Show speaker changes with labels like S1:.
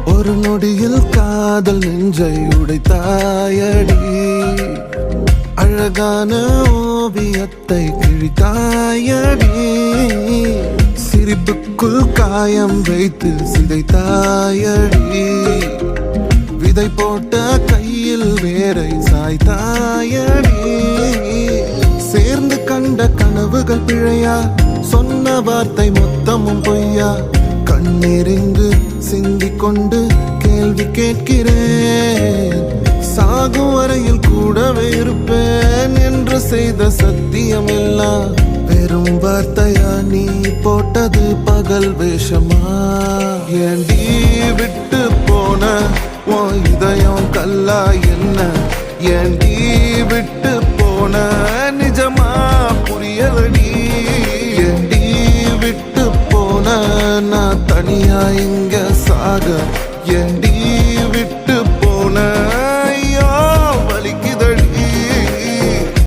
S1: ஒரு நொடியில் காதல் நெஞ்சை உடைத்தாயடி. அழகான ஓவியத்தை கிழித்தாயடி. சிரிப்புக்குள் காயம் வைத்து சிதைத்தாயடி. விதை போட்ட கையில் வேரை சாய்த்தாயடி. சேர்ந்து கண்ட கனவுகள் பிழையா, சொன்ன வார்த்தை மொத்தமும் பொய்யா. கண்ணீரிங்கு சிந்திக் கொண்டு கேள்வி கேட்கிறேன். சாகும் வரையில் கூடவே இருப்பேன் என்று செய்த சத்தியம் எல்லாம் வெறும் வார்த்தையா? நீ போட்டது பகல் வேஷமா? ஏண்டி விட்டு போன உன் இதயம் கல்லா என்ன? ஏண்டி விட்டு போன நிஜமா புரியலடி. ஏண்டி விட்டு போன நான் தனியா இங்க சாக? ஏண்டி